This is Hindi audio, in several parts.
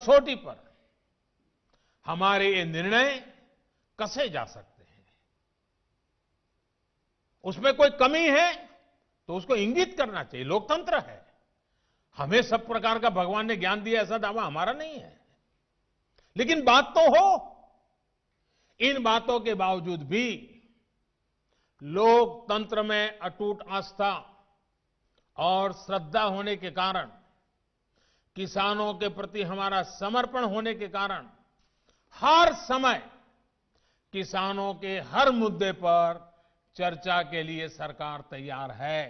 कसौटी पर हमारे ये निर्णय कसे जा सकते हैं। उसमें कोई कमी है तो उसको इंगित करना चाहिए, लोकतंत्र है। हमें सब प्रकार का भगवान ने ज्ञान दिया ऐसा दावा हमारा नहीं है, लेकिन बात तो हो। इन बातों के बावजूद भी लोकतंत्र में अटूट आस्था और श्रद्धा होने के कारण, किसानों के प्रति हमारा समर्पण होने के कारण हर समय किसानों के हर मुद्दे पर चर्चा के लिए सरकार तैयार है।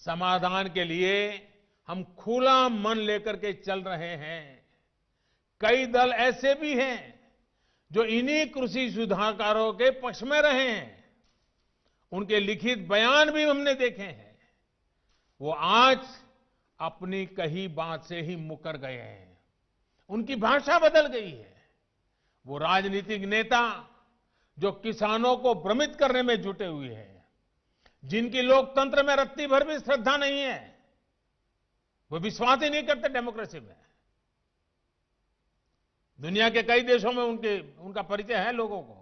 समाधान के लिए हम खुला मन लेकर के चल रहे हैं। कई दल ऐसे भी हैं जो इन्हीं कृषि सुधारों के पक्ष में रहे हैं। उनके लिखित बयान भी हमने देखे हैं। वो आज अपनी कही बात से ही मुकर गए हैं, उनकी भाषा बदल गई है। वो राजनीतिक नेता जो किसानों को भ्रमित करने में जुटे हुए हैं, जिनकी लोकतंत्र में रत्ती भर भी श्रद्धा नहीं है, वो विश्वास ही नहीं करते डेमोक्रेसी में। दुनिया के कई देशों में उनका परिचय है लोगों को।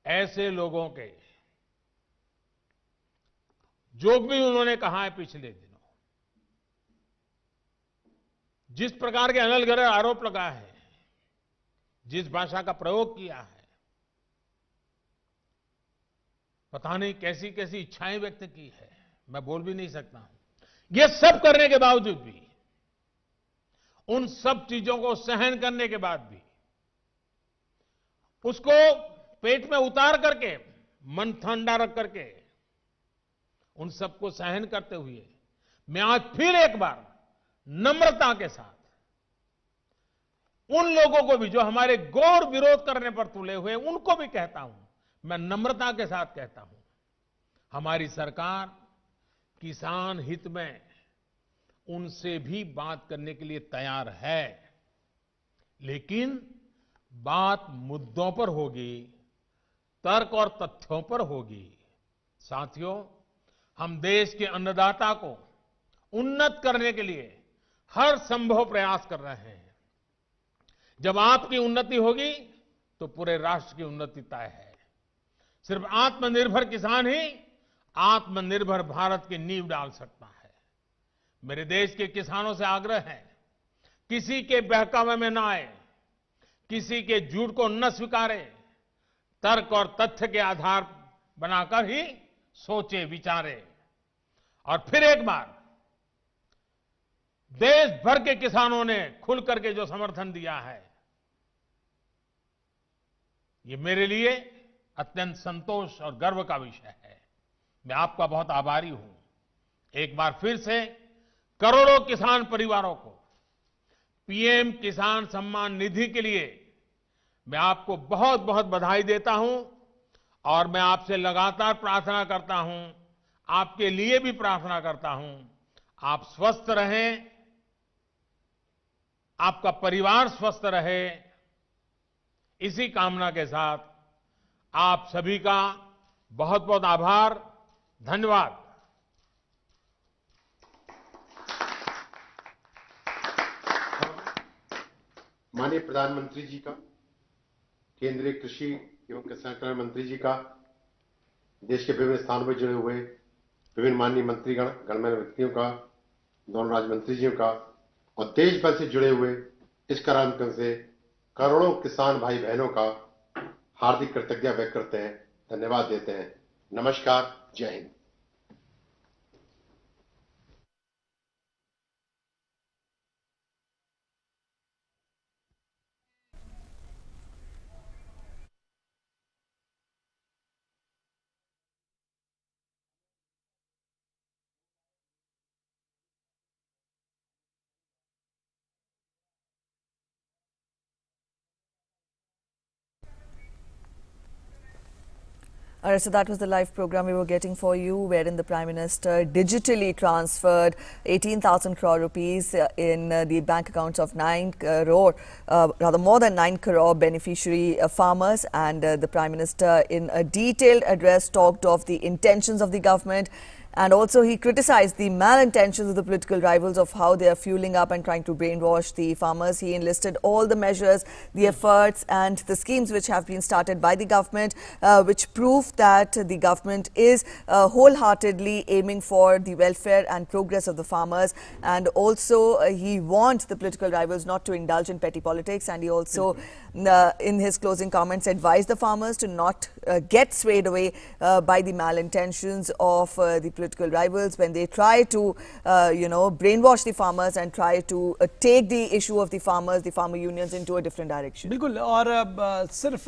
ऐसे लोगों के जो भी उन्होंने कहा है पिछले दिनों, जिस प्रकार के अनलगढ़ आरोप लगाए हैं, जिस भाषा का प्रयोग किया है, पता नहीं कैसी कैसी इच्छाएं व्यक्त की है, मैं बोल भी नहीं सकता हूं। ये सब करने के बावजूद भी, उन सब चीजों को सहन करने के बाद भी, उसको पेट में उतार करके, मन ठंडा रख करके, उन सबको सहन करते हुए मैं आज फिर एक बार नम्रता के साथ उन लोगों को भी जो हमारे घोर विरोध करने पर तुले हुए, उनको भी कहता हूं, मैं नम्रता के साथ कहता हूं, हमारी सरकार किसान हित में उनसे भी बात करने के लिए तैयार है, लेकिन बात मुद्दों पर होगी, तर्क और तथ्यों पर होगी। साथियों, हम देश के अन्नदाता को उन्नत करने के लिए हर संभव प्रयास कर रहे हैं। जब आपकी उन्नति होगी तो पूरे राष्ट्र की उन्नति तय है। सिर्फ आत्मनिर्भर किसान ही आत्मनिर्भर भारत की नींव डाल सकता है। मेरे देश के किसानों से आग्रह है, किसी के बहकावे में ना आए, किसी के झूठ को न स्वीकारे, तर्क और तथ्य के आधार बनाकर ही सोचे विचारे। और फिर एक बार देश भर के किसानों ने खुल करके जो समर्थन दिया है, ये मेरे लिए अत्यंत संतोष और गर्व का विषय है। मैं आपका बहुत आभारी हूं। एक बार फिर से करोड़ों किसान परिवारों को पीएम किसान सम्मान निधि के लिए मैं आपको बहुत बहुत बधाई देता हूं और मैं आपसे लगातार प्रार्थना करता हूं, आपके लिए भी प्रार्थना करता हूं, आप स्वस्थ रहें, आपका परिवार स्वस्थ रहे। इसी कामना के साथ आप सभी का बहुत बहुत आभार, धन्यवाद। माननीय प्रधानमंत्री जी का, केंद्रीय कृषि एवं किसान कल्याण मंत्री जी का, देश के विभिन्न स्थानों पर जुड़े हुए विभिन्न माननीय मंत्रीगण, गणमान्य व्यक्तियों का, दोनों राज्य मंत्री जियों का और देश भर से जुड़े हुए इस कार्यक्रम से करोड़ों किसान भाई बहनों का हार्दिक कृतज्ञता व्यक्त करते हैं, धन्यवाद देते हैं। नमस्कार, जय Hind. All right, so that was the live program we were getting for you, wherein the Prime Minister digitally transferred 18,000 crore rupees in the bank accounts of 9 crore, rather more than 9 crore beneficiary farmers. And the Prime Minister in a detailed address talked of the intentions of the government And also he criticized the malintentions of the political rivals of how they are fueling up and trying to brainwash the farmers. He enlisted all the measures, the efforts and the schemes which have been started by the government, which prove that the government is wholeheartedly aiming for the welfare and progress of the farmers. And also he warned the political rivals not to indulge in petty politics, and he also in his closing comments advised the farmers to not get swayed away by the malintentions of the political rivals when they try to brainwash the farmers and try to take the issue of the farmers, the farmer unions into a different direction. बिल्कुल, और सिर्फ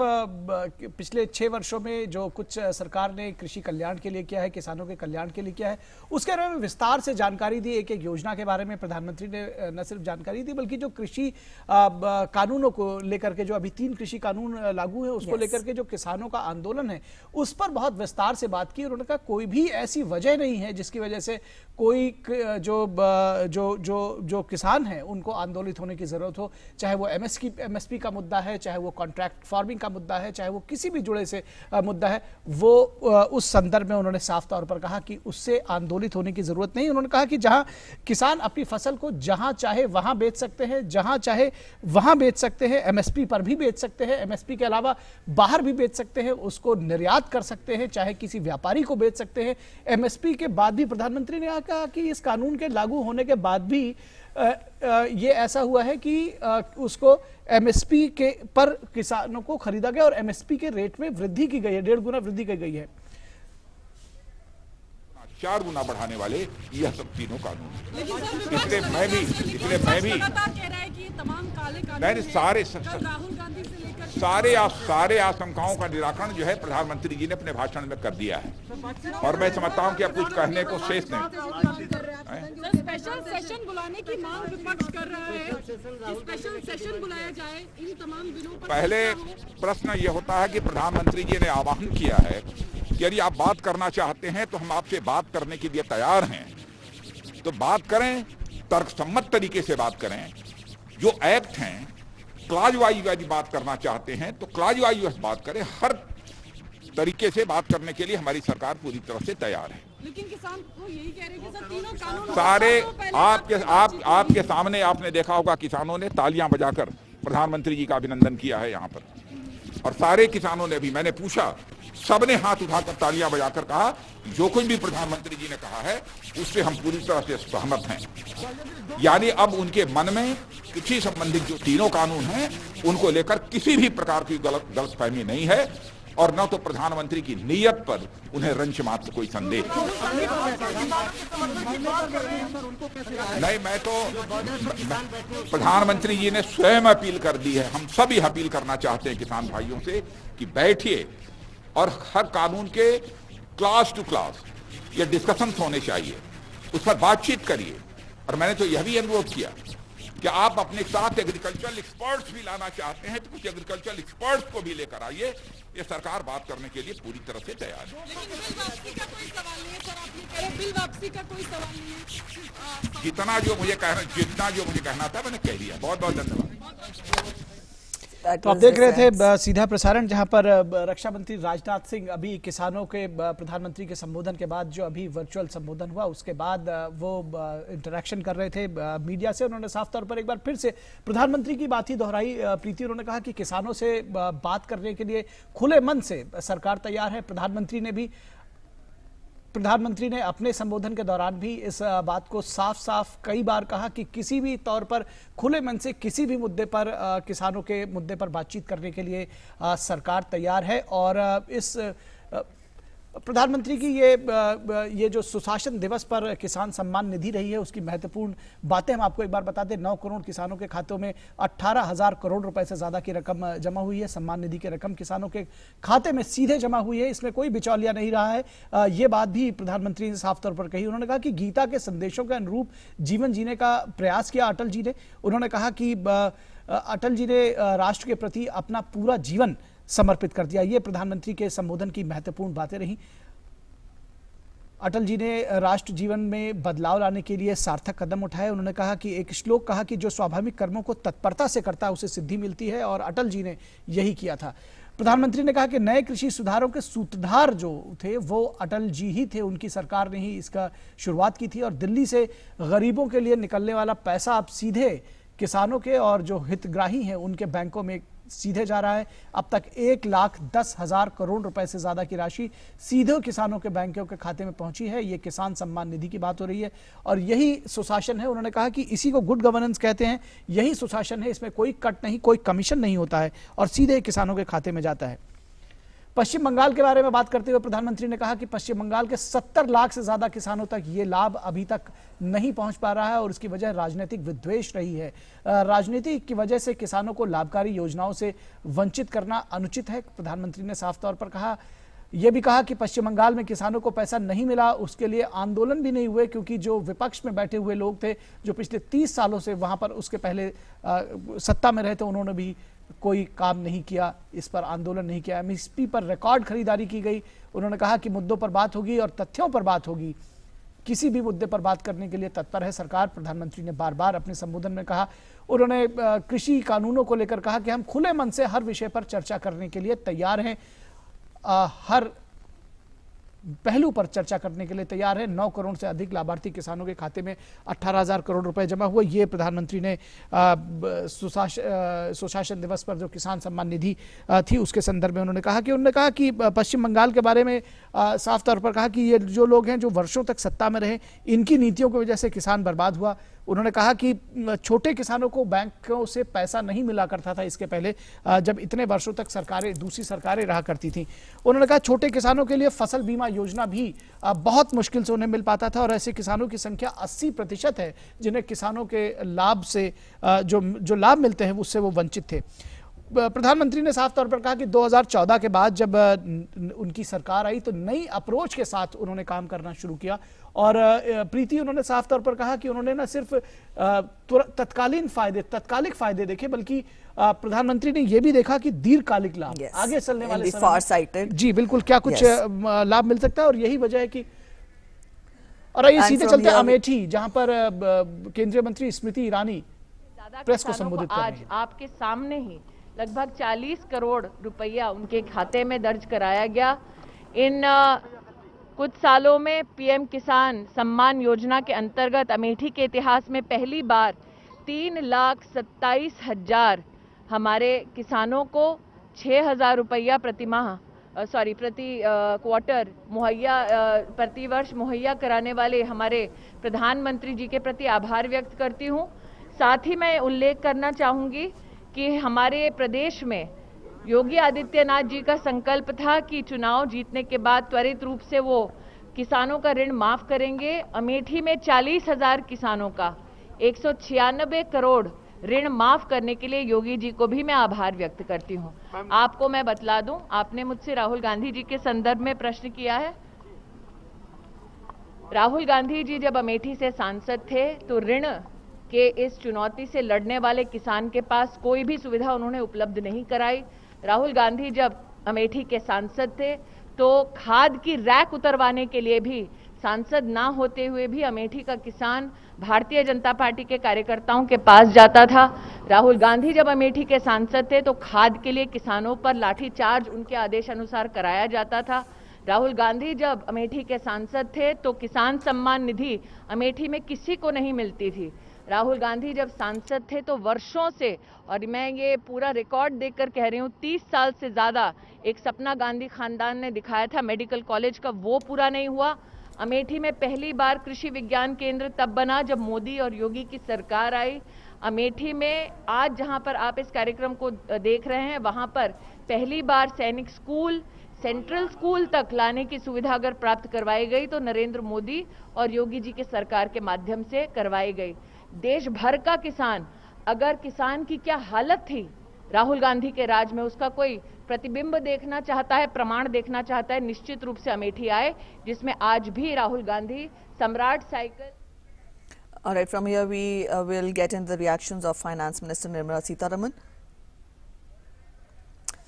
पिछले 6 वर्षों में जो कुछ सरकार ने कृषि कल्याण के लिए किया है, किसानों के कल्याण के लिए किया है, उसके बारे में विस्तार से जानकारी दी। एक एक योजना के बारे में प्रधानमंत्री ने न सिर्फ जानकारी दी बल्कि जो कृषि कानूनों को लेकर के, जो अभी 3 कृषि कानून लागू है उसको लेकर के जो किसानों का आंदोलन है उस पर बहुत विस्तार से बात की। उन्होंने कहा कोई भी ऐसी वजह नहीं है जिसकी वजह से कोई जो किसान है उनको आंदोलित होने की जरूरत हो, चाहे वो एमएसपी का मुद्दा है, चाहे वो कॉन्ट्रैक्ट फार्मिंग का मुद्दा है, चाहे वो किसी भी जुड़े से मुद्दा है। वो उस संदर्भ में उन्होंने साफ तौर पर कहा कि उससे आंदोलित होने की जरूरत नहीं। उन्होंने कहा कि जहां किसान अपनी फसल को जहां चाहे वहां बेच सकते हैं, जहां चाहे वहां बेच सकते हैं, एमएसपी पर भी बेच सकते हैं, एमएसपी के अलावा बाहर भी बेच सकते हैं, उसको निर्यात कर सकते हैं, चाहे किसी व्यापारी को बेच सकते हैं। एमएसपी के बाद भी प्रधानमंत्री ने कहा कि इस कानून के लागू होने के बाद भी ये ऐसा हुआ है कि उसको एमएसपी के पर किसानों को खरीदा गया और एमएसपी के रेट में वृद्धि की गई है, 1.5 गुना वृद्धि की गई है। 4 गुना बढ़ाने वाले यह सब तीनों कानून। इसलिए मैं भी सारे आशंकाओं का निराकरण जो है प्रधानमंत्री जी ने अपने भाषण में कर दिया है और मैं समझता हूं कि अब कुछ कहने को शेष नहीं। स्पेशल सेशन बुलाने की मांग विपक्ष कर रहा है, स्पेशल सेशन बुलाया जाए इन तमाम दिनों पर। पहले प्रश्न ये होता है कि प्रधानमंत्री जी ने आह्वान किया है कि यदि आप बात करना चाहते हैं तो हम आपसे बात करने के लिए तैयार हैं, तो बात करें, तर्कसम्मत तरीके से बात करें। जो एक्ट हैं क्लॉज वाइज यदि बात करना चाहते हैं तो क्लॉज वाइज बात करें। हर तरीके से बात करने के लिए हमारी सरकार पूरी तरह से तैयार है। लेकिन किसान तो यही कह रहे हैं कि सर तीनों कानून सारे आपके सामने आपने देखा होगा किसानों ने तालियां बजाकर प्रधानमंत्री जी का अभिनंदन किया है यहाँ पर, और सारे किसानों ने भी, मैंने पूछा, सबने हाथ उठाकर तालियां बजाकर कहा जो कुछ भी प्रधानमंत्री जी ने कहा है उससे हम पूरी तरह से सहमत हैं। यानी अब उनके मन में कृषि संबंधित जो तीनों कानून हैं उनको लेकर किसी भी प्रकार की गलतफहमी नहीं है और न तो प्रधानमंत्री की नीयत पर उन्हें रंच मात्र कोई संदेह नहीं। मैं तो प्रधानमंत्री जी ने स्वयं अपील कर दी है। हम सभी अपील करना चाहते हैं किसान भाइयों से कि बैठिए और हर कानून के क्लास टू क्लास ये डिस्कशंस होने चाहिए, उस पर बातचीत करिए। और मैंने तो यह भी अनुरोध किया कि आप अपने साथ एग्रीकल्चरल एक्सपर्ट्स भी लाना चाहते हैं तो कुछ एग्रीकल्चरल एक्सपर्ट्स को भी लेकर आइए। ये सरकार बात करने के लिए पूरी तरह से तैयार है। बिल वापसी का कोई सवाल नहीं है। जितना जो मुझे कहना था मैंने कह दिया। बहुत बहुत धन्यवाद। तो आप देख रहे थे सीधा प्रसारण, जहां पर रक्षा मंत्री राजनाथ सिंह अभी किसानों के प्रधानमंत्री के संबोधन के बाद, जो अभी वर्चुअल संबोधन हुआ उसके बाद वो इंटरेक्शन कर रहे थे मीडिया से। उन्होंने साफ तौर पर एक बार फिर से प्रधानमंत्री की बात ही दोहराई। प्रीति, उन्होंने कहा कि किसानों से बात करने के लिए खुले मन से सरकार तैयार है। प्रधानमंत्री ने अपने संबोधन के दौरान भी इस बात को साफ साफ कई बार कहा कि किसी भी तौर पर खुले मन से किसी भी मुद्दे पर, किसानों के मुद्दे पर बातचीत करने के लिए सरकार तैयार है। और इस प्रधानमंत्री की ये जो सुशासन दिवस पर किसान सम्मान निधि रही है उसकी महत्वपूर्ण बातें हम आपको एक बार बता दें। 9 करोड़ किसानों के खातों में 18,000 करोड़ रुपए से ज्यादा की रकम जमा हुई है। सम्मान निधि की रकम किसानों के खाते में सीधे जमा हुई है, इसमें कोई बिचौलिया नहीं रहा है। ये बात भी प्रधानमंत्री ने साफ तौर पर कही। उन्होंने कहा कि गीता के संदेशों के अनुरूप जीवन जीने का प्रयास किया अटल जी ने। उन्होंने कहा कि अटल जी ने राष्ट्र के प्रति अपना पूरा जीवन समर्पित कर दिया। ये प्रधानमंत्री के संबोधन की महत्वपूर्ण बातें रहीं। अटल जी ने राष्ट्र जीवन में बदलाव लाने के लिए सार्थक कदम उठाए। उन्होंने कहा कि एक श्लोक कहा कि जो स्वाभाविक कर्मों को तत्परता से करता है उसे सिद्धि मिलती है, और अटल जी ने यही किया था। प्रधानमंत्री ने कहा कि नए कृषि सुधारों के सूत्रधार जो थे वो अटल जी ही थे, उनकी सरकार ने ही इसका शुरुआत की थी और दिल्ली से गरीबों के लिए निकलने वाला पैसा अब सीधे किसानों के और जो हितग्राही हैं उनके बैंकों में सीधे जा रहा है। अब तक 1,10,000 करोड़ रुपए से ज्यादा की राशि सीधे किसानों के बैंकों के खाते में पहुंची है। ये किसान सम्मान निधि की बात हो रही है और यही सुशासन है। उन्होंने कहा कि इसी को गुड गवर्नेंस कहते हैं, यही सुशासन है, इसमें कोई कट नहीं, कोई कमीशन नहीं होता है और सीधे किसानों के खाते में जाता है। पश्चिम बंगाल के बारे में बात करते हुए प्रधानमंत्री ने कहा कि पश्चिम बंगाल के 70 लाख से ज्यादा किसानों तक ये लाभ अभी तक नहीं पहुंच पा रहा है और इसकी वजह राजनीतिक विद्वेष रही है। राजनीति की वजह से किसानों को लाभकारी योजनाओं से वंचित करना अनुचित है। प्रधानमंत्री ने साफ तौर पर कहा, यह भी कहा कि पश्चिम बंगाल में किसानों को पैसा नहीं मिला, उसके लिए आंदोलन भी नहीं हुए क्योंकि जो विपक्ष में बैठे हुए लोग थे जो पिछले 30 सालों से वहां पर उसके पहले सत्ता में रहे थे, उन्होंने भी कोई काम नहीं किया, इस पर आंदोलन नहीं किया। एमएसपी पर रिकॉर्ड खरीदारी की गई। उन्होंने कहा कि मुद्दों पर बात होगी और तथ्यों पर बात होगी, किसी भी मुद्दे पर बात करने के लिए तत्पर है सरकार। प्रधानमंत्री ने बार बार अपने संबोधन में कहा। उन्होंने कृषि कानूनों को लेकर कहा कि हम खुले मन से हर विषय पर चर्चा करने के लिए तैयार हैं, हर पहलू पर चर्चा करने के लिए तैयार है। 9 करोड़ से अधिक लाभार्थी किसानों के खाते में 18,000 करोड़ रुपए जमा हुए। ये प्रधानमंत्री ने सुशासन दिवस पर जो किसान सम्मान निधि थी उसके संदर्भ में उन्होंने कहा कि पश्चिम बंगाल के बारे में साफ तौर पर कहा कि ये जो लोग हैं जो वर्षों तक सत्ता में रहे, इनकी नीतियों की वजह से किसान बर्बाद हुआ। उन्होंने कहा कि छोटे किसानों को बैंकों से पैसा नहीं मिला करता था इसके पहले, जब इतने वर्षों तक सरकारें, दूसरी सरकारें रहा करती थी। उन्होंने कहा छोटे किसानों के लिए फसल बीमा योजना भी बहुत मुश्किल से उन्हें मिल पाता था और ऐसे किसानों की संख्या 80% है जिन्हें किसानों के लाभ से जो लाभ मिलते हैं उससे वो वंचित थे। प्रधानमंत्री ने साफ तौर पर कहा कि 2014 के बाद जब उनकी सरकार आई तो नई अप्रोच के साथ उन्होंने काम करना शुरू किया और प्रीति, उन्होंने साफ तौर पर कहा कि उन्होंने न सिर्फ तत्कालिक फायदे देखे बल्कि प्रधानमंत्री ने यह भी देखा कि दीर्घकालिक लाभ, आगे चलने वाले समय जी बिल्कुल क्या कुछ लाभ मिल सकता है और यही वजह है कि और ये सीधे चलते अमेठी जहां पर केंद्रीय मंत्री स्मृति ईरानी प्रेस को संबोधित कर रही हैं। आज आपके सामने ही लगभग 40 करोड़ रुपया उनके खाते में दर्ज कराया गया। इन कुछ सालों में पीएम किसान सम्मान योजना के अंतर्गत अमेठी के इतिहास में पहली बार 3,27,000 हमारे किसानों को 6,000 रुपया प्रति क्वार्टर प्रतिवर्ष मुहैया कराने वाले हमारे प्रधानमंत्री जी के प्रति आभार व्यक्त करती हूँ। साथ ही मैं उल्लेख करना चाहूँगी कि हमारे प्रदेश में योगी आदित्यनाथ जी का संकल्प था कि चुनाव जीतने के बाद त्वरित रूप से वो किसानों का ऋण माफ करेंगे। अमेठी में 40,000 किसानों का 196 करोड़ ऋण माफ करने के लिए योगी जी को भी मैं आभार व्यक्त करती हूं। आपको मैं बतला दूं, आपने मुझसे राहुल गांधी जी के संदर्भ में प्रश्न किया है। राहुल गांधी जी जब अमेठी से सांसद थे तो ऋण के इस चुनौती से लड़ने वाले किसान के पास कोई भी सुविधा उन्होंने उपलब्ध नहीं कराई। राहुल गांधी जब अमेठी के सांसद थे तो खाद की रैक उतरवाने के लिए भी सांसद ना होते हुए भी अमेठी का किसान भारतीय जनता पार्टी के कार्यकर्ताओं के पास जाता था। राहुल गांधी जब अमेठी के सांसद थे तो खाद के लिए किसानों पर लाठीचार्ज उनके आदेश अनुसार कराया जाता था। राहुल गांधी जब अमेठी के सांसद थे तो किसान सम्मान निधि अमेठी में किसी को नहीं मिलती थी। राहुल गांधी जब सांसद थे तो वर्षों से, और मैं ये पूरा रिकॉर्ड देखकर कह रही हूँ, 30 साल से ज्यादा एक सपना गांधी खानदान ने दिखाया था मेडिकल कॉलेज का, वो पूरा नहीं हुआ। अमेठी में पहली बार कृषि विज्ञान केंद्र तब बना जब मोदी और योगी की सरकार आई। अमेठी में आज जहां पर आप इस कार्यक्रम को देख रहे हैं वहां पर पहली बार सैनिक स्कूल, सेंट्रल स्कूल तक लाने की सुविधा अगर प्राप्त करवाई गई तो नरेंद्र मोदी और योगी जी के सरकार के माध्यम से करवाई गई। देश भर का किसान, अगर किसान की क्या हालत थी राहुल गांधी के राज में, उसका कोई प्रतिबिंब देखना चाहता है, प्रमाण देखना चाहता है, निश्चित रूप से अमेठी आए, जिसमें आज भी राहुल गांधी सम्राट cycle. All right, from here we will get into the reactions of Finance Minister Nirmala Sitharaman.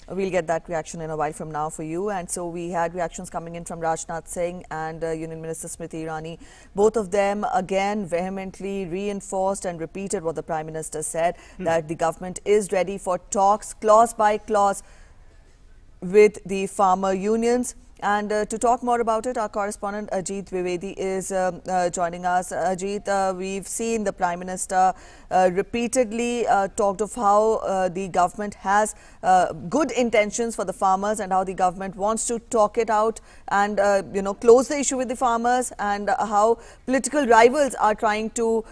We'll get that reaction in a while from now for you. And so we had reactions coming in from Rajnath Singh and Union Minister Smriti Irani. Both of them again vehemently reinforced and repeated what the Prime Minister said, that the government is ready for talks, clause by clause. with the farmer unions. And to talk more about it, our correspondent Ajit Dwivedi is joining us. Ajit, we've seen the Prime Minister repeatedly talked of how the government has good intentions for the farmers and how the government wants to talk it out and close the issue with the farmers, and how political rivals are trying to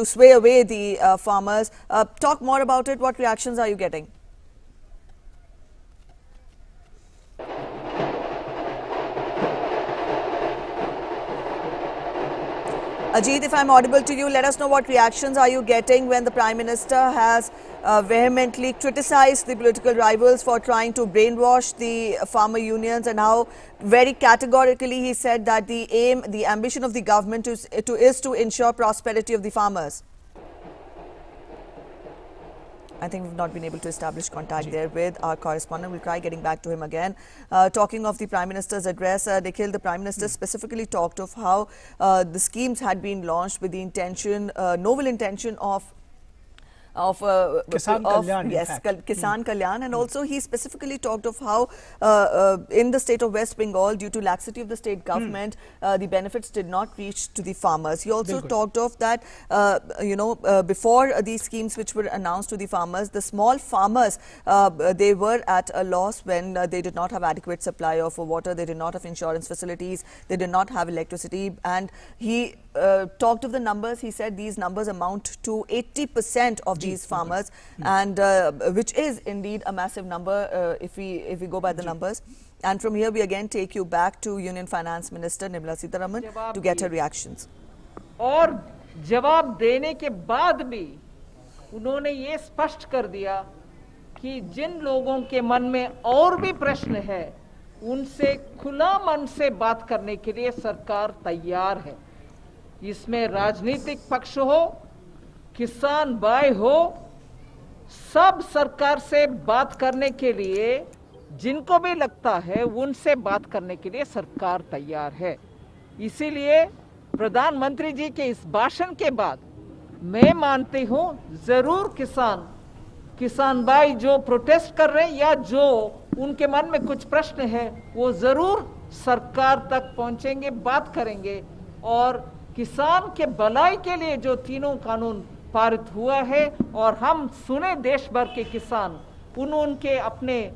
sway away the farmers. Talk more about it. What reactions are you getting? Ajit, if I'm audible to you, let us know what reactions are you getting when the Prime Minister has vehemently criticized the political rivals for trying to brainwash the farmer unions, and how very categorically he said that the aim, the ambition of the government is to ensure prosperity of the farmers. I think we've not been able to establish contact there with our correspondent. We'll try getting back to him again. Talking of the Prime Minister's address, Nikhil, the Prime Minister specifically talked of how the schemes had been launched with the intention, novel intention of Kisan Kalyan, Kisan Kalyan, and also he specifically talked of how in the state of West Bengal, due to laxity of the state government, the benefits did not reach to the farmers. He also talked of that before these schemes which were announced to the farmers, the small farmers, they were at a loss when they did not have adequate supply of water, they did not have insurance facilities, they did not have electricity, and he talked of the numbers. He said these numbers amount to 80% of these farmers, and which is indeed a massive number if we go by the numbers. And from here we again take you back to Union Finance Minister Nirmala Sitharaman to get her reactions. और जवाब देने के बाद भी उन्होंने ये स्पष्ट कर दिया कि जिन लोगों के मन में और भी प्रश्न है उनसे खुला मन से बात करने के लिए सरकार तैयार है। इसमें राजनीतिक पक्ष हो, किसान भाई हो, सब सरकार से बात करने के लिए जिनको भी लगता है उनसे बात करने के लिए सरकार तैयार है। इसीलिए प्रधानमंत्री जी के इस भाषण के बाद मैं मानती हूं जरूर किसान भाई जो प्रोटेस्ट कर रहे हैं या जो उनके मन में कुछ प्रश्न है वो जरूर सरकार तक पहुंचेंगे, बात करेंगे, और किसान के भलाई के लिए जो तीनों कानून पारित हुआ है और हम सुने देश भर के किसान उनके अपने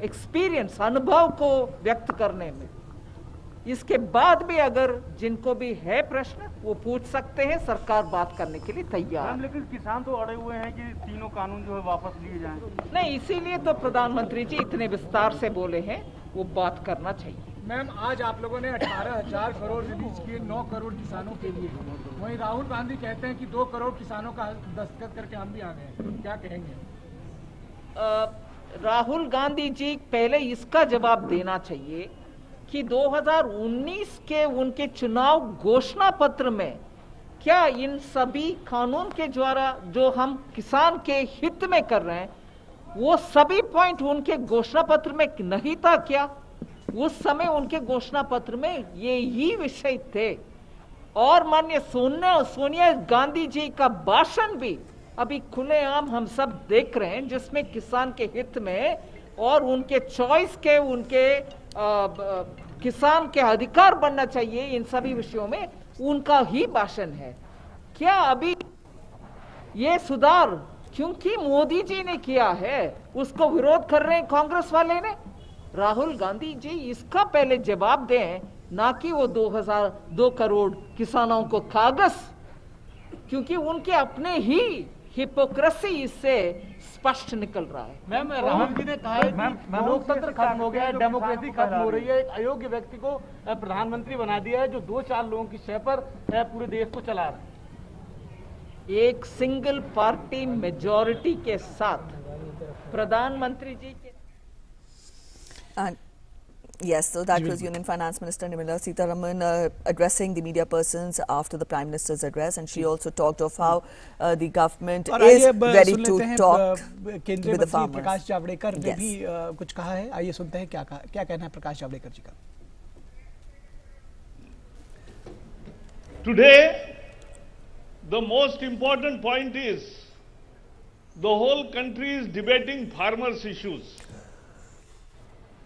एक्सपीरियंस, अनुभव को व्यक्त करने में। इसके बाद भी अगर जिनको भी है प्रश्न वो पूछ सकते हैं, सरकार बात करने के लिए तैयार है। लेकिन किसान तो अड़े हुए हैं कि तीनों कानून जो है वापस लिए जाएं। नहीं, इसीलिए तो प्रधानमंत्री जी इतने विस्तार से बोले हैं, वो बात करना चाहिए। मैम, आज आप लोगों ने 18,000 करोड़ रिलीज किए 9 करोड़ किसानों के लिए, वहीं राहुल गांधी कहते हैं कि 2 करोड़ किसानों का दस्तखत करके हम भी आ गए, क्या कहेंगे? राहुल गांधी जी पहले इसका जवाब देना चाहिए कि 2019 के उनके चुनाव घोषणा पत्र में क्या इन सभी कानून के द्वारा जो हम किसान के हित में कर रहे हैं वो सभी पॉइंट उनके घोषणा पत्र में नहीं था क्या? उस समय उनके घोषणा पत्र में ये ही विषय थे। और माननीय सोनिया गांधी जी का भाषण भी अभी खुलेआम हम सब देख रहे हैं, जिसमें किसान के हित में और उनके चॉइस के, उनके किसान के अधिकार बनना चाहिए, इन सभी विषयों में उनका ही भाषण है। क्या अभी ये सुधार क्योंकि मोदी जी ने किया है उसको विरोध कर रहे हैं कांग्रेस वाले ने? राहुल गांधी जी इसका पहले जवाब दें, ना कि वो 2 करोड़ किसानों को कागज, क्योंकि उनके अपने ही हिपोक्रेसी इससे स्पष्ट निकल रहा है। मैम, राहुल जी ने कहा है कि लोकतंत्र खत्म हो गया है, डेमोक्रेसी खत्म हो रही है, एक अयोग्य व्यक्ति को प्रधानमंत्री बना दिया है जो 2-4 लोगों की शय पर पूरे देश को चला रहा है। एक सिंगल पार्टी मेजॉरिटी के साथ प्रधानमंत्री जी के Yes, so that was Union Finance Minister Nirmala Sitharaman addressing the media persons after the Prime Minister's address, and she also talked of how the government is ready to talk with the farmers. Prakash Javadekar ने भी कुछ कहा है, आइए सुनते हैं क्या कहना है प्रकाश जावड़ेकर जी का। Today, the most important point is the whole country is debating farmers' issues.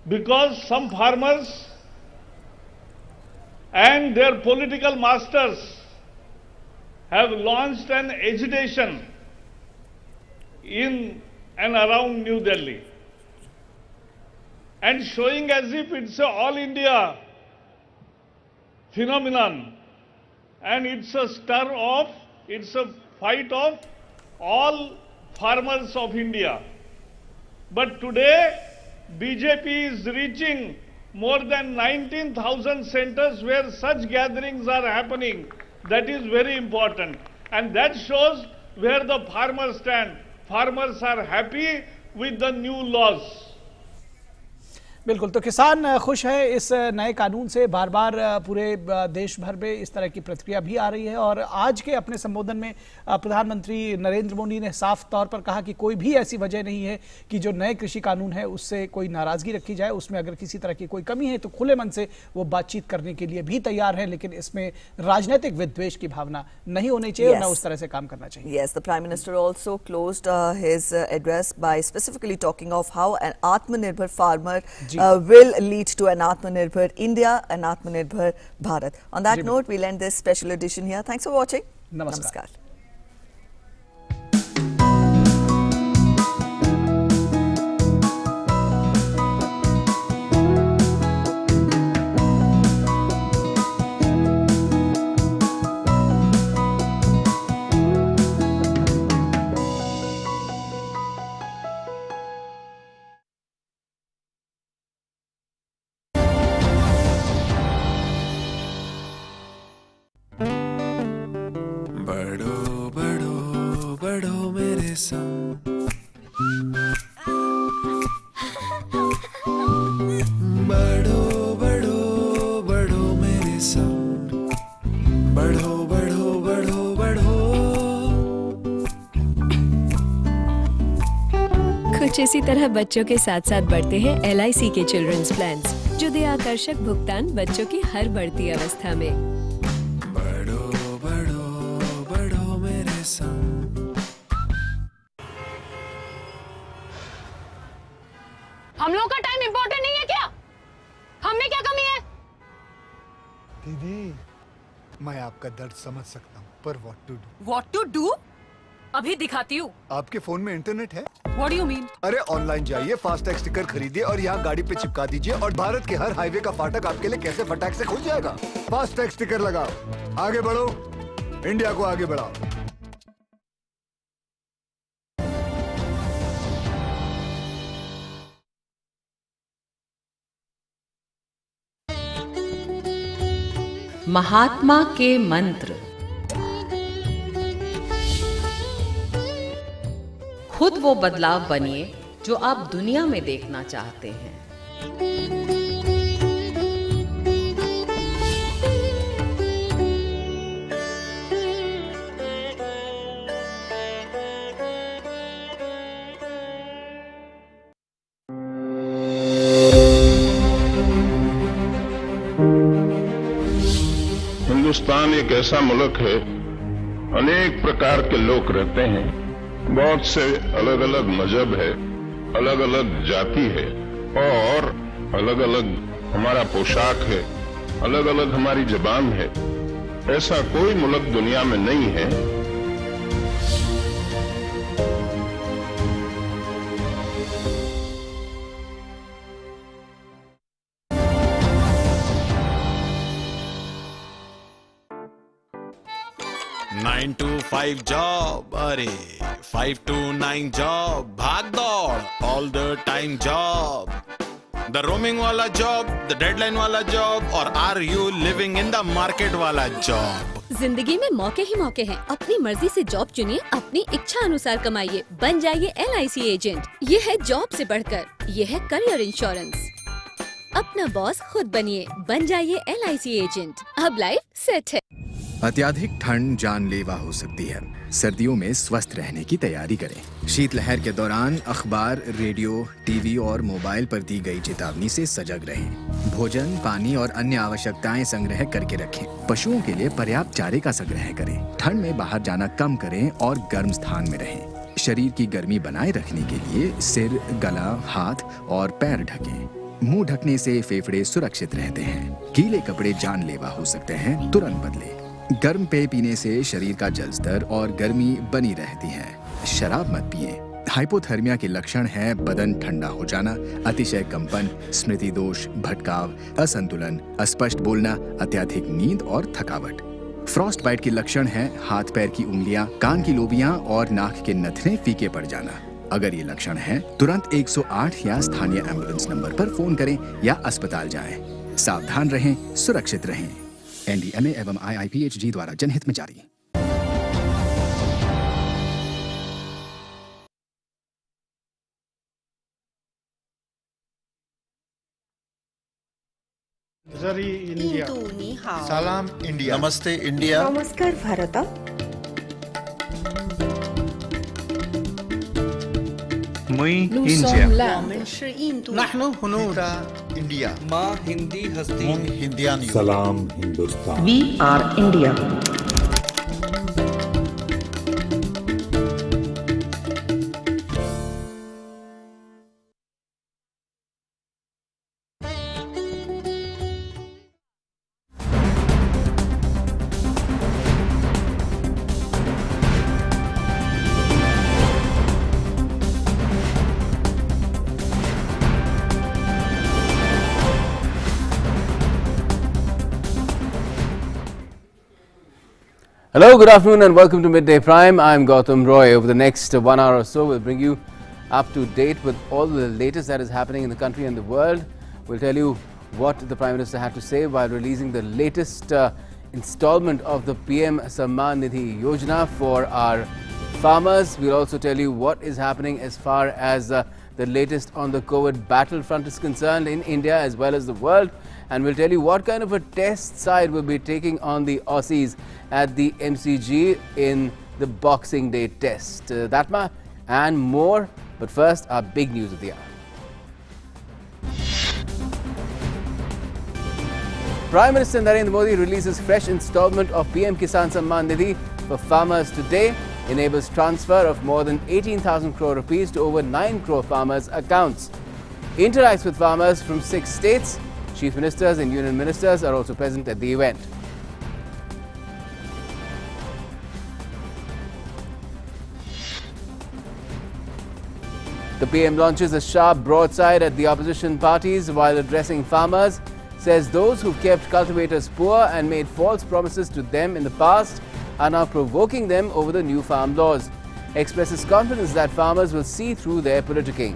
because some farmers and their political masters have launched an agitation in and around New Delhi and showing as if it's a all India phenomenon and it's a fight of all farmers of India. But today BJP is reaching more than 19,000 centers where such gatherings are happening. That is very important. And that shows where the farmers stand. Farmers are happy with the new laws. बिल्कुल, तो किसान खुश है इस नए कानून से। बार बार पूरे देश भर में इस तरह की प्रतिक्रिया भी आ रही है और आज के अपने संबोधन में प्रधानमंत्री नरेंद्र मोदी ने साफ तौर पर कहा कि कोई भी ऐसी वजह नहीं है कि जो नए कृषि कानून है उससे कोई नाराजगी रखी जाए। उसमें अगर किसी तरह की कोई कमी है तो खुले मन से वो बातचीत करने के लिए भी तैयार है, लेकिन इसमें राजनीतिक विद्वेष की भावना नहीं होनी चाहिए और न उस तरह से काम करना चाहिए। Yes, the Prime Minister also closed his address by specifically talking of how an Atmanirbhar farmer will lead to an Atmanirbhar India, an Atmanirbhar Bharat. On that note, we'll end this special edition here. Thanks for watching. Namaskar. कुछ इसी तरह बच्चों के साथ साथ बढ़ते हैं LIC के चिल्ड्रंस प्लान्स, जो दे आकर्षक भुगतान बच्चों की हर बढ़ती अवस्था में। बढ़ो बढ़ो बढ़ो मेरे संग। हम लोग का टाइम इम्पोर्टेंट नहीं है क्या? हम में क्या कमी है? दीदी, मैं आपका दर्द समझ सकता हूँ, पर What to do? अभी दिखाती हूँ। आपके फोन में इंटरनेट है? What do you mean? अरे ऑनलाइन जाइए, फास्टैग स्टिकर खरीदिए और यहाँ गाड़ी पे चिपका दीजिए और भारत के हर हाईवे का फाटक आपके लिए कैसे फटाक से खुल जाएगा। फास्टैग स्टिकर लगाओ, आगे बढ़ो, इंडिया को आगे बढ़ाओ। महात्मा के मंत्र। खुद वो बदलाव बनिए जो आप दुनिया में देखना चाहते हैं। हिंदुस्तान एक ऐसा मुल्क है, अनेक प्रकार के लोग रहते हैं, बहुत से अलग अलग मजहब है, अलग अलग जाति है और अलग अलग हमारा पोशाक है, अलग अलग हमारी जबान है। ऐसा कोई मुल्क दुनिया में नहीं है नाइन टू 5 जॉब, अरे 5 to 9 जॉब, भाग दौड़ all the time job, the roaming वाला जॉब, द डेडलाइन वाला जॉब, और are you living in the market वाला जॉब। जिंदगी में मौके ही मौके हैं। अपनी मर्जी से जॉब चुनिए, अपनी इच्छा अनुसार कमाइए, बन जाइए LIC एजेंट। ये है जॉब से बढ़कर, ये है करियर इंश्योरेंस। अपना बॉस खुद बनिए, बन जाइए LIC एजेंट। अब लाइफ सेट है। अत्याधिक ठंड जानलेवा हो सकती है। सर्दियों में स्वस्थ रहने की तैयारी करें। शीतलहर के दौरान अखबार, रेडियो, टीवी और मोबाइल पर दी गई चेतावनी से सजग रहें। भोजन, पानी और अन्य आवश्यकताएं संग्रह करके रखें। पशुओं के लिए पर्याप्त चारे का संग्रह करें। ठंड में बाहर जाना कम करें और गर्म स्थान में रहें। शरीर की गर्मी बनाए रखने के लिए सिर, गला, हाथ और पैर ढकें। मुंह ढकने से फेफड़े सुरक्षित रहते हैं। गीले कपड़े जानलेवा हो सकते हैं, तुरंत बदले। गर्म पेय पीने से शरीर का जल स्तर और गर्मी बनी रहती है। शराब मत पिए। हाइपोथर्मिया के लक्षण है बदन ठंडा हो जाना, अतिशय कंपन, स्मृति दोष, भटकाव, असंतुलन, अस्पष्ट बोलना, अत्यधिक नींद और थकावट। फ्रॉस्ट बाइट के लक्षण है हाथ पैर की उंगलियां, कान की लोबियां और नाक के नथने फीके पड़ जाना। अगर ये लक्षण है तुरंत 108 या स्थानीय एम्बुलेंस नंबर पर फोन करें या अस्पताल जाएं। सावधान रहें, सुरक्षित रहें। एनडीएमए एवं IIPHG द्वारा जनहित में जारी। इंडिया। सलाम इंडिया। नमस्ते इंडिया। नमस्कार भारत। इंडिया। माँ हिंदी हस्ती। सलाम Hindustan. We are India. Hello, good afternoon and welcome to Midday Prime. I'm Gautam Roy. Over the next 1 hour or so, we'll bring you up to date with all the latest that is happening in the country and the world. We'll tell you what the Prime Minister had to say while releasing the latest installment of the PM Samman Nidhi Yojana for our farmers. We'll also tell you what is happening as far as the latest on the COVID battlefront is concerned in India as well as the world. And we'll tell you what kind of a test side will be taking on the Aussies at the MCG in the Boxing Day test. That and more. But first, our big news of the hour. Prime Minister Narendra Modi releases fresh installment of PM Kisan Samman Nidhi for farmers today. Enables transfer of more than 18,000 crore rupees to over 9 crore farmers' accounts. Interacts with farmers from 6 states. Chief Ministers and Union Ministers are also present at the event. The PM launches a sharp broadside at the opposition parties while addressing farmers. Says those who've kept cultivators poor and made false promises to them in the past are now provoking them over the new farm laws. Expresses confidence that farmers will see through their politicking.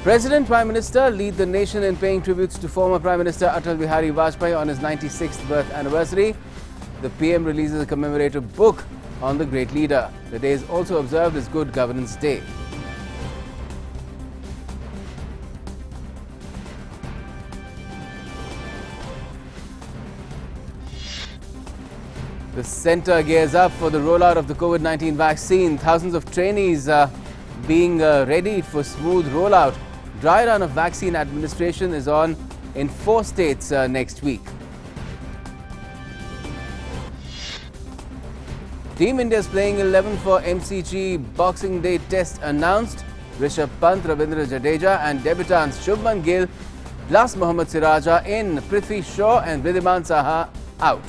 President Prime Minister lead the nation in paying tributes to former Prime Minister Atal Bihari Vajpayee on his 96th birth anniversary. The PM releases a commemorative book on the great leader. The day is also observed as Good Governance Day. The centre gears up for the rollout of the COVID-19 vaccine. Thousands of trainees are being ready for smooth rollout. Dry run of vaccine administration is on in 4 states next week. Team India is playing 11 for MCG Boxing Day test announced. Rishabh Pant, Ravindra Jadeja and debutants Shubman Gill plus Mohammad Siraja in. Prithvi Shaw and Vriddhiman Saha out.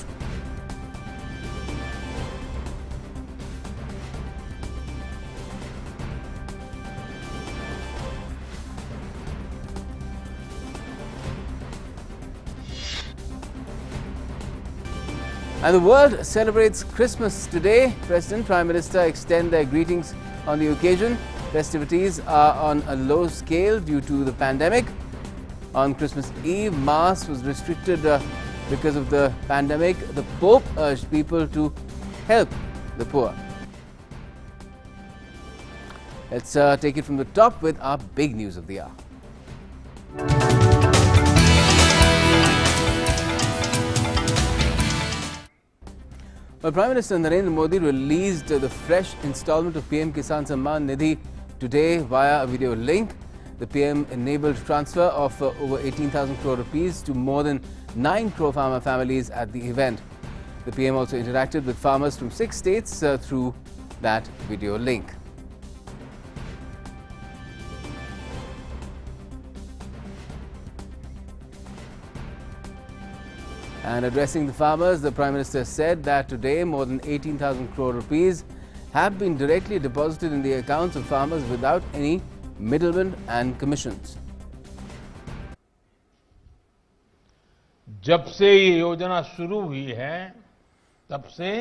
And the world celebrates Christmas today. President, Prime Minister extend their greetings on the occasion. Festivities are on a low scale due to the pandemic. On Christmas Eve, Mass was restricted because of the pandemic. The Pope urged people to help the poor. Let's take it from the top with our big news of the hour. Well, Prime Minister Narendra Modi released the fresh installment of PM Kisan Samman Nidhi today via a video link. The PM enabled transfer of over 18,000 crore rupees to more than 9 crore farmer families at the event. The PM also interacted with farmers from 6 states through that video link. And addressing the farmers, the Prime Minister said that today more than 18,000 crore rupees have been directly deposited in the accounts of farmers without any middlemen and commissions. जब से ये योजना शुरू हुई है तब से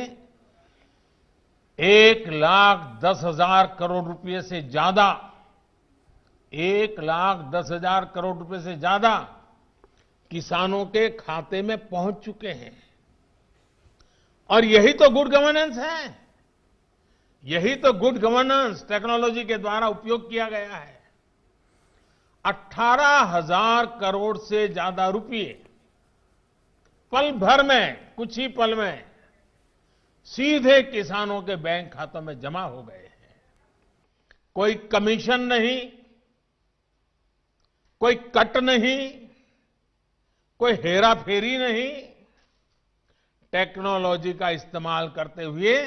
1,10,000 करोड़ रुपए से ज्यादा 1,10,000 करोड़ रुपए से ज्यादा किसानों के खाते में पहुंच चुके हैं। और यही तो गुड गवर्नेंस है, यही तो गुड गवर्नेंस टेक्नोलॉजी के द्वारा उपयोग किया गया है। 18,000 करोड़ से ज्यादा रुपए पल भर में, कुछ ही पल में सीधे किसानों के बैंक खातों में जमा हो गए हैं। कोई कमीशन नहीं, कोई कट नहीं, कोई हेराफेरी नहीं। टेक्नोलॉजी का इस्तेमाल करते हुए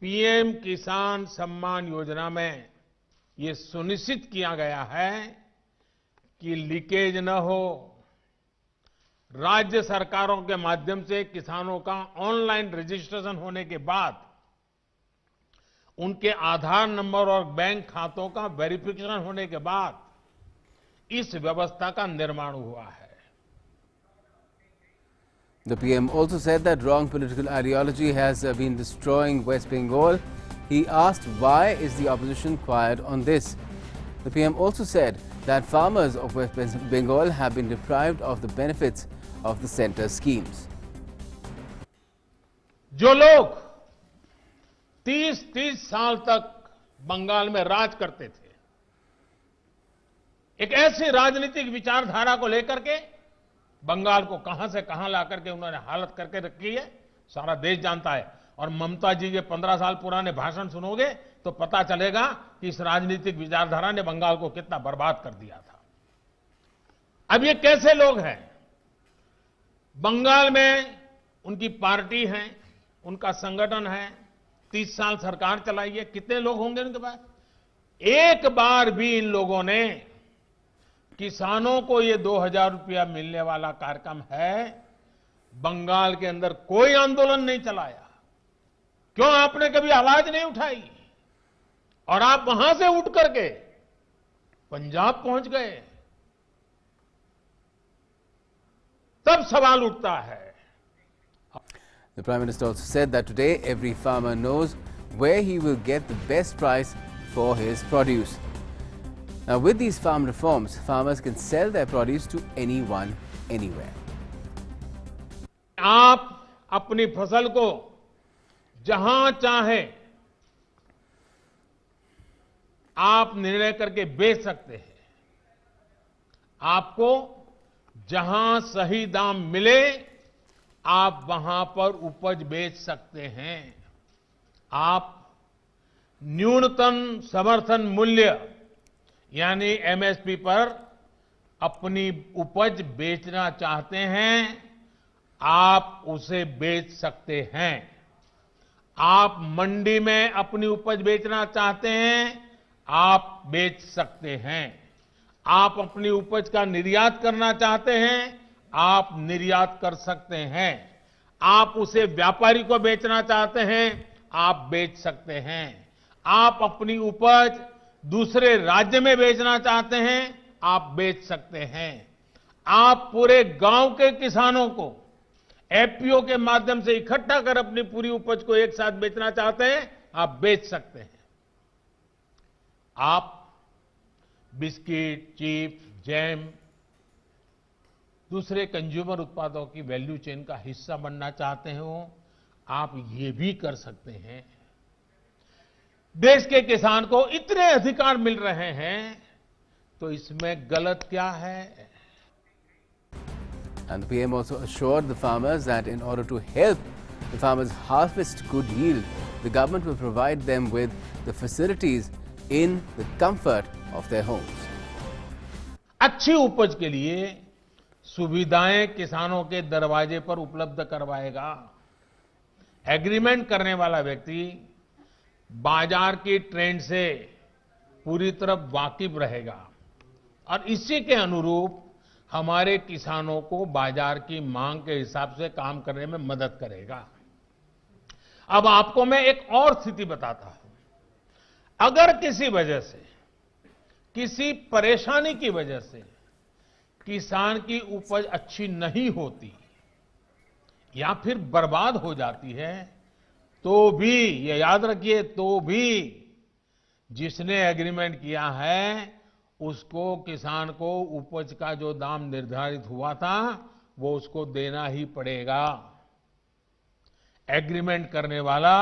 पीएम किसान सम्मान योजना में ये सुनिश्चित किया गया है कि लीकेज न हो। राज्य सरकारों के माध्यम से किसानों का ऑनलाइन रजिस्ट्रेशन होने के बाद उनके आधार नंबर और बैंक खातों का वेरिफिकेशन होने के बाद इस व्यवस्था का निर्माण हुआ है। The PM also said that wrong political ideology has been destroying West Bengal. He asked why is the opposition quiet on this. The PM also said that farmers of West Bengal have been deprived of the benefits of the centre schemes. जो लोग 30 साल तक बंगाल में राज करते थे, एक ऐसी राजनीतिक विचारधारा को लेकर के बंगाल को कहां से कहां ला करके उन्होंने हालत करके रखी है, सारा देश जानता है। और ममता जी के 15 साल पुराने भाषण सुनोगे तो पता चलेगा कि इस राजनीतिक विचारधारा ने बंगाल को कितना बर्बाद कर दिया था। अब ये कैसे लोग हैं? बंगाल में उनकी पार्टी है, उनका संगठन है, 30 साल सरकार चलाई है, कितने लोग होंगे उनके पास? एक बार भी इन लोगों ने किसानों को ये 2,000 रुपया मिलने वाला कार्यक्रम है, बंगाल के अंदर कोई आंदोलन नहीं चलाया। क्यों आपने कभी आवाज नहीं उठाई? और आप वहां से उठ करके पंजाब पहुंच गए, तब सवाल उठता है। The Prime Minister also said that today every farmer knows where he will get the best price for his produce. Now, with these farm reforms, farmers can sell their produce to anyone, anywhere. आप अपनी फसल को जहां चाहे आप निर्णय करके बेच सकते हैं। आपको जहां सही दाम मिले आप वहां पर उपज बेच सकते हैं। आप न्यूनतम समर्थन मूल्य यानी एमएसपी पर अपनी उपज बेचना चाहते हैं, आप उसे बेच सकते हैं। आप मंडी में अपनी उपज बेचना चाहते हैं, आप बेच सकते हैं। आप अपनी उपज का निर्यात करना चाहते हैं, आप निर्यात कर सकते हैं। आप उसे व्यापारी को बेचना चाहते हैं, आप बेच सकते हैं। आप अपनी उपज दूसरे राज्य में बेचना चाहते हैं, आप बेच सकते हैं। आप पूरे गांव के किसानों को एफपीओ के माध्यम से इकट्ठा कर अपनी पूरी उपज को एक साथ बेचना चाहते हैं, आप बेच सकते हैं। आप बिस्किट, चिप्स, जैम, दूसरे कंज्यूमर उत्पादों की वैल्यू चेन का हिस्सा बनना चाहते हो, आप ये भी कर सकते हैं। देश के किसान को इतने अधिकार मिल रहे हैं, तो इसमें गलत क्या है? And the PM also assured the farmers that in order to help the farmers harvest good yield, the government will provide them with the facilities in the comfort of their homes. अच्छी उपज के लिए सुविधाएं किसानों के दरवाजे पर उपलब्ध करवाएगा। एग्रीमेंट करने वाला व्यक्ति बाजार की ट्रेंड से पूरी तरह वाकिफ रहेगा और इसी के अनुरूप हमारे किसानों को बाजार की मांग के हिसाब से काम करने में मदद करेगा। अब आपको मैं एक और स्थिति बताता हूं। अगर किसी वजह से, किसी परेशानी की वजह से किसान की उपज अच्छी नहीं होती या फिर बर्बाद हो जाती है, तो भी ये याद रखिए, तो भी जिसने एग्रीमेंट किया है उसको, किसान को उपज का जो दाम निर्धारित हुआ था वो उसको देना ही पड़ेगा। एग्रीमेंट करने वाला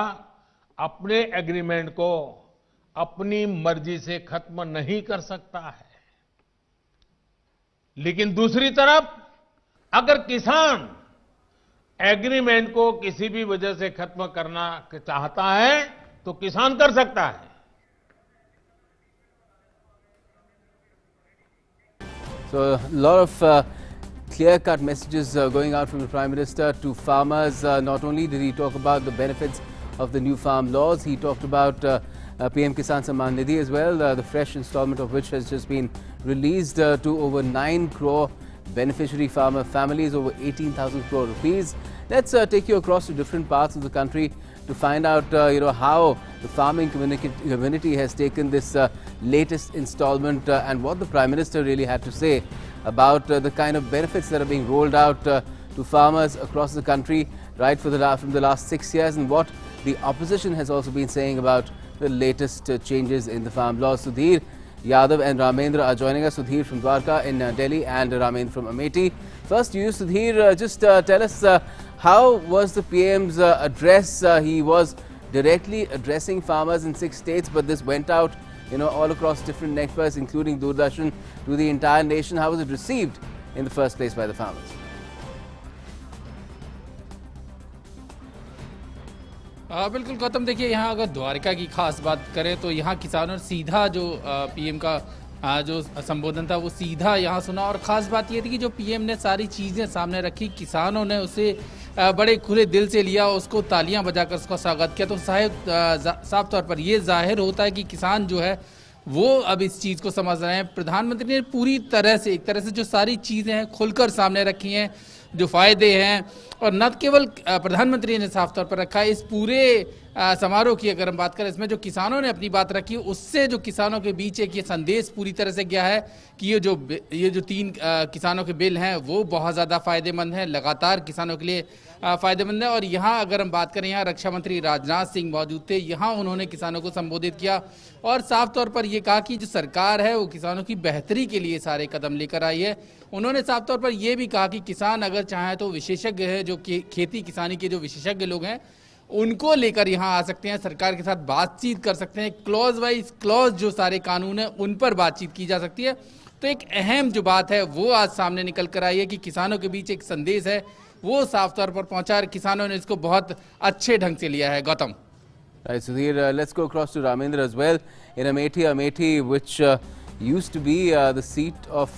अपने एग्रीमेंट को अपनी मर्जी से खत्म नहीं कर सकता है। लेकिन दूसरी तरफ अगर किसान एग्रीमेंट को किसी भी वजह से खत्म करना चाहता है तो किसान कर सकता है। So a lot of clear-cut messages going out from the Prime Minister to farmers. Not only did he talk about the benefits of the new farm laws, he talked about PM Kisan Samman Nidhi as well, the fresh installment of which has just been released to over 9 crore beneficiary farmer families, over 18,000 crore rupees. Let's take you across to different parts of the country to find out how the farming community has taken this latest installment and what the Prime Minister really had to say about the kind of benefits that are being rolled out to farmers across the country right from the last 6 years, and what the opposition has also been saying about the latest changes in the farm laws. Sudhir Yadav and Ramendra are joining us. Sudhir from Dwarka in Delhi and Ramendra from Amethi. First, you, Sudhir, just tell us how was the PM's address? He was directly addressing farmers in 6 states, but this went out, all across different networks, including Doordarshan, to the entire nation. How was it received in the first place by the farmers? बिल्कुल गौतम, देखिए यहाँ अगर द्वारका की खास बात करें तो यहाँ किसानों ने सीधा जो पीएम का जो संबोधन था वो सीधा यहाँ सुना, और ख़ास बात ये थी कि जो पीएम ने सारी चीज़ें सामने रखी, किसानों ने उसे बड़े खुले दिल से लिया, उसको तालियां बजाकर उसका स्वागत किया। तो साफ तौर पर ये जाहिर होता है कि किसान जो है वो अब इस चीज़ को समझ रहे हैं। प्रधानमंत्री ने पूरी तरह से, एक तरह से जो सारी चीज़ें हैं खुलकर सामने रखी हैं, जो फ़ायदे हैं, और न केवल प्रधानमंत्री ने साफ तौर पर रखा है, इस पूरे समारोह की अगर हम बात करें, इसमें जो किसानों ने अपनी बात रखी, उससे जो किसानों के बीच एक ये संदेश पूरी तरह से गया है कि ये जो 3 किसानों के बिल हैं वो बहुत ज़्यादा फ़ायदेमंद हैं, लगातार किसानों के लिए फ़ायदेमंद है। और यहाँ अगर हम बात करें, यहाँ रक्षा मंत्री राजनाथ सिंह मौजूद थे, यहाँ उन्होंने किसानों को संबोधित किया और साफ तौर पर ये कहा कि जो सरकार है वो किसानों की बेहतरी के लिए सारे कदम लेकर आई है। उन्होंने साफ तौर पर यह भी कहा कि किसान अगर चाहे तो विशेषज्ञ है, जो खेती किसानी के जो विशेषज्ञ लोग हैं उनको लेकर यहाँ आ सकते हैं, सरकार के साथ बातचीत कर सकते हैं, क्लॉज वाइज क्लॉज जो सारे कानून हैं उन पर बातचीत की जा सकती है। तो एक अहम जो बात है वो आज सामने निकल कर आई है कि किसानों के बीच एक संदेश है वो साफ तौर पर पहुंचा और किसानों ने इसको बहुत अच्छे ढंग से लिया है। Gautam, Right, Sudhir, let's go across to Ramendra as well. In Amethi, which used to be the seat of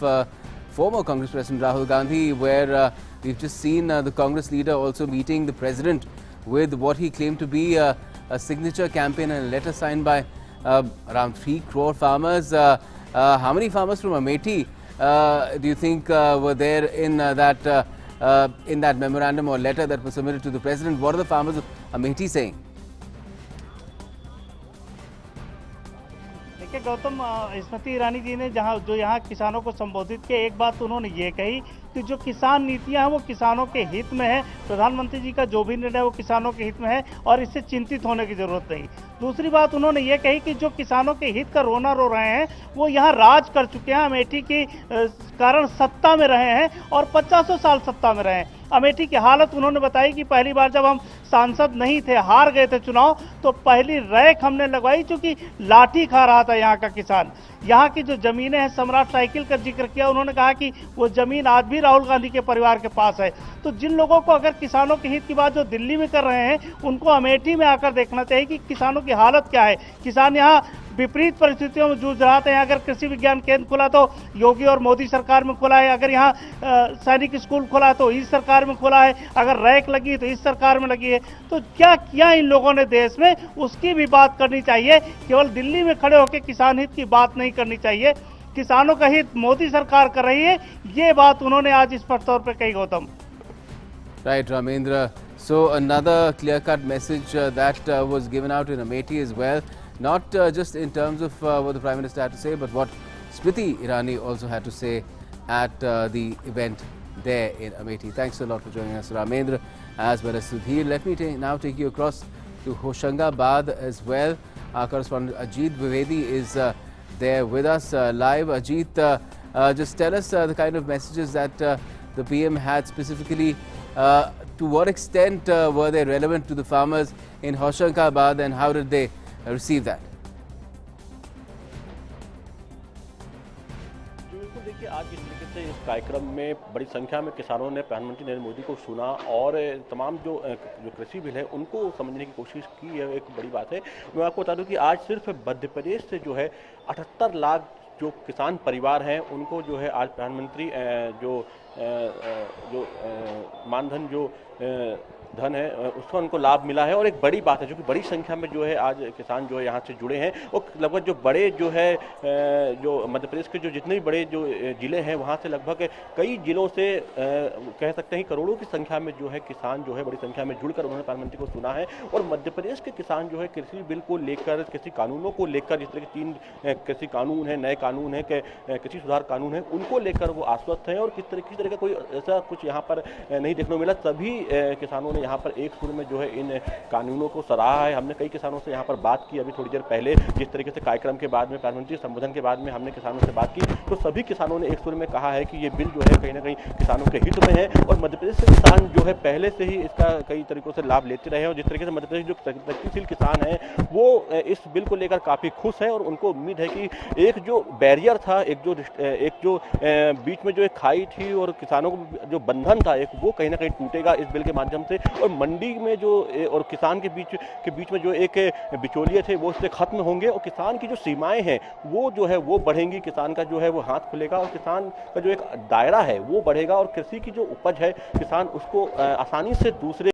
former Congress President Rahul Gandhi, where we've just seen the Congress leader also meeting the President with what he claimed to be a signature campaign and a letter signed by around 3 crore farmers. How many farmers from Amethi do you think were there in that memorandum or letter that was submitted to the President? What are the farmers of Amethi saying? देखिए गौतम, स्मृति ईरानी जी ने जो यहाँ किसानों को संबोधित किया, एक बात उन्होंने ये कही कि जो किसान नीतियां हैं वो किसानों के हित में है, प्रधानमंत्री जी का जो भी निर्णय वो किसानों के हित में है और इससे चिंतित होने की जरूरत नहीं। दूसरी बात उन्होंने ये कही कि जो किसानों के हित का रोना रो रहे हैं वो यहाँ राज कर चुके हैं, अमेठी के कारण सत्ता में रहे हैं और 50 साल सत्ता में रहे हैं। अमेठी की हालत उन्होंने बताई कि पहली बार जब हम सांसद नहीं थे, हार गए थे चुनाव, तो पहली रैक हमने लगवाई क्योंकि लाठी खा रहा था यहाँ का किसान। यहाँ की जो जमीनें हैं, सम्राट साइकिल का जिक्र किया, उन्होंने कहा कि वो जमीन आज भी राहुल गांधी के परिवार के पास है। तो जिन लोगों को अगर किसानों के हित की बात जो दिल्ली में कर रहे हैं, उनको अमेठी में आकर देखना चाहिए कि किसानों की हालत क्या है। किसान यहाँ विपरीत परिस्थितियों में जूझ रहा था। अगर कृषि विज्ञान केंद्र खुला तो योगी और मोदी सरकार में खुला है, अगर यहाँ सैनिक स्कूल खुला तो इस सरकार में खुला है, अगर रैक लगी तो इस सरकार में लगी है। तो क्या किया इन लोगों ने देश में, उसकी भी बात करनी चाहिए। केवल दिल्ली में खड़े होकर किसान हित की बात नहीं करनी चाहिए। किसानों का हित मोदी सरकार कर रही है, ये बात उन्होंने आज स्पष्ट तौर पर कही। Gautam, Right, Ramendra. So another clear-cut message that was given out in Amethi as well, not just in terms of what the Prime Minister had to say, but what Smriti Irani also had to say at the event there in Amethi. Thanks a lot for joining us, Ramendra, as well as Sudhir. Let me now take you across to Hoshangabad as well. Our correspondent Ajit Vivedi is there with us live. Ajit, just tell us the kind of messages that the PM had specifically. To what extent were they relevant to the farmers in Hoshangabad and how did they receive that? बिल्कुल, देखिए आज जिस तरीके से इस कार्यक्रम में बड़ी संख्या में किसानों ने प्रधानमंत्री नरेंद्र मोदी को सुना और तमाम जो कृषि बिल है उनको समझने की कोशिश की, है एक बड़ी बात है। मैं आपको बता दूं कि आज सिर्फ मध्य प्रदेश से जो है 78 लाख जो किसान परिवार हैं उनको जो है आज प्रधानमंत्री जो मानधन जो धन है उसका उनको लाभ मिला है। और एक बड़ी बात है जो कि बड़ी संख्या में जो है आज किसान जो है यहाँ से जुड़े हैं और लगभग जो बड़े जो है जो मध्य प्रदेश के जो जितने भी बड़े जो जिले हैं वहाँ से लगभग कई जिलों से कह सकते हैं करोड़ों की संख्या में जो है किसान जो है बड़ी संख्या में जुड़कर उन्होंने प्रधानमंत्री को सुना है। और मध्य प्रदेश के किसान जो है कृषि बिल को लेकर, कृषि कानूनों को लेकर, जिस तरह के 3 कृषि कानून है, नए कानून है, कृषि सुधार कानून है, उनको लेकर वो आश्वस्त हैं और किस तरह का कोई ऐसा कुछ यहाँ पर नहीं देखने को मिला। सभी किसानों ने यहाँ पर एक सुर में जो है इन कानूनों को सराहा है। हमने कई किसानों से यहाँ पर बात की अभी थोड़ी देर पहले, जिस तरीके से कार्यक्रम के बाद में प्रधानमंत्री संबोधन के बाद में हमने किसानों से बात की तो सभी किसानों ने एक सुर में कहा है कि ये बिल जो है कहीं ना कहीं किसानों के हित में है और मध्य प्रदेश के किसान जो है पहले से ही इसका कई तरीकों से लाभ लेते रहे और जिस तरीके से मध्य प्रदेश जो प्रगतिशील किसान हैं वो इस बिल को लेकर काफ़ी खुश हैं और उनको उम्मीद है कि एक जो बैरियर था, एक जो बीच में जो एक खाई थी और किसानों को जो बंधन था एक, वो कहीं ना कहीं टूटेगा इस बिल के माध्यम से और मंडी में जो और किसान के बीच में जो एक बिचौलिए थे वो इससे खत्म होंगे और किसान की जो सीमाएं हैं वो जो है वो बढ़ेंगी। किसान का जो है वो हाथ खुलेगा और किसान का जो एक दायरा है वो बढ़ेगा और कृषि की जो उपज है किसान उसको आसानी से दूसरे